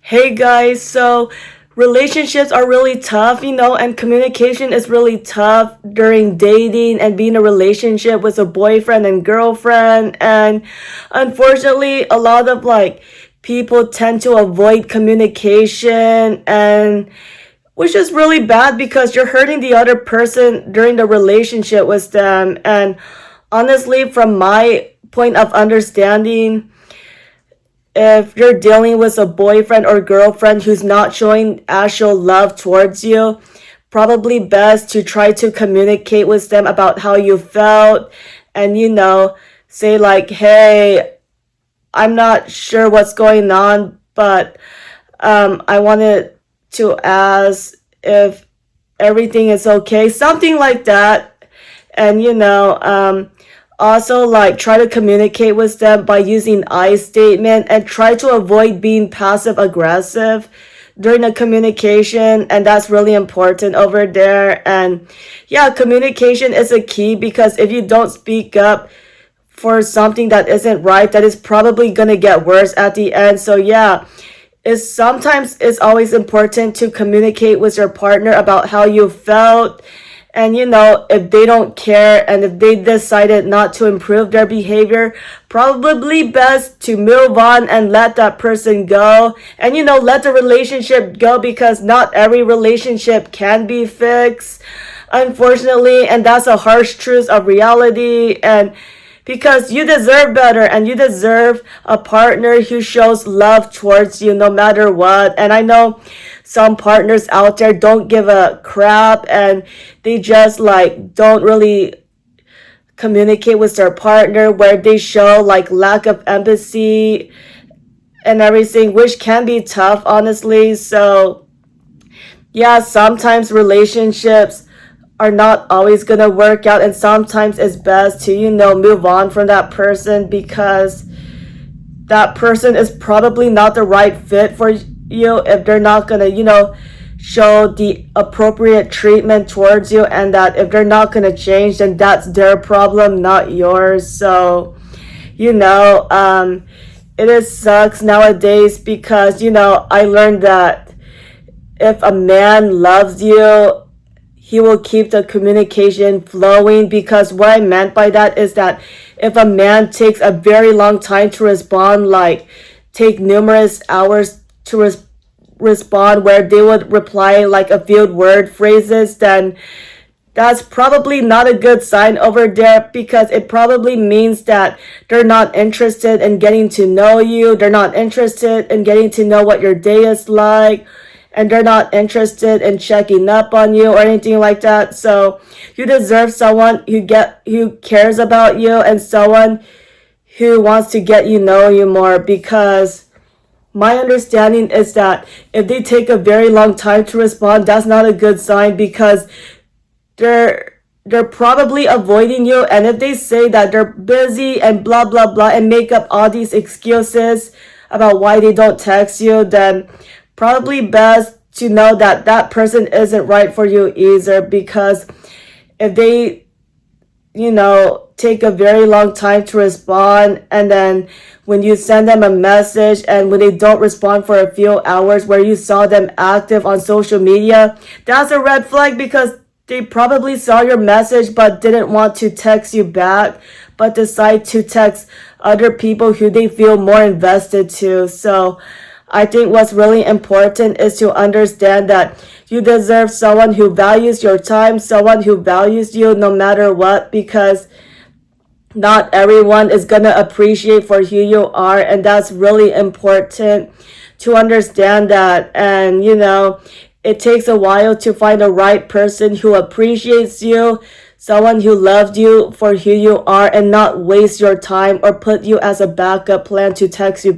Hey guys, so relationships are really tough, and communication is really tough during dating and being in a relationship with a boyfriend and girlfriend. And unfortunately, a lot of people tend to avoid communication, and which is really bad because you're hurting the other person during the relationship with them. And honestly, from my point of understanding, if you're dealing with a boyfriend or girlfriend who's not showing actual love towards you, probably best to try to communicate with them about how you felt and, say, like, hey, I'm not sure what's going on, but I wanted to ask if everything is okay, something like that. And, also, like, try to communicate with them by using I statement and try to avoid being passive aggressive during the communication. And that's really important over there. And yeah, communication is a key because if you don't speak up for something that isn't right, that is probably going to get worse at the end. So yeah, it's always important to communicate with your partner about how you felt. And if they don't care and if they decided not to improve their behavior, probably best to move on and let that person go. And let the relationship go because not every relationship can be fixed, unfortunately. And that's a harsh truth of reality. And because you deserve better and you deserve a partner who shows love towards you no matter what. And I know some partners out there don't give a crap and they just don't really communicate with their partner, where they show lack of empathy and everything, which can be tough, honestly. So yeah, sometimes relationships are not always gonna work out, and sometimes it's best to move on from that person because that person is probably not the right fit for you if they're not gonna show the appropriate treatment towards you, and that if they're not gonna change, then that's their problem, not yours. So it is sucks nowadays because I learned that if a man loves you, he will keep the communication flowing. Because what I meant by that is that if a man takes a very long time to respond, like take numerous hours to respond, where they would reply like a few word phrases, then that's probably not a good sign over there, because it probably means that they're not interested in getting to know you. They're not interested in getting to know what your day is like, and they're not interested in checking up on you or anything like that. So you deserve someone who cares about you and someone who wants to get know you more, because my understanding is that if they take a very long time to respond, that's not a good sign, because they're probably avoiding you. And if they say that they're busy and blah blah blah and make up all these excuses about why they don't text you, then probably best to know that that person isn't right for you either. Because if they take a very long time to respond, and then when you send them a message and when they don't respond for a few hours, where you saw them active on social media, that's a red flag, because they probably saw your message but didn't want to text you back, but decide to text other people who they feel more invested to. So I think what's really important is to understand that you deserve someone who values your time, someone who values you no matter what, because not everyone is going to appreciate for who you are. And that's really important to understand that. And it takes a while to find the right person who appreciates you, someone who loved you for who you are, and not waste your time or put you as a backup plan to text you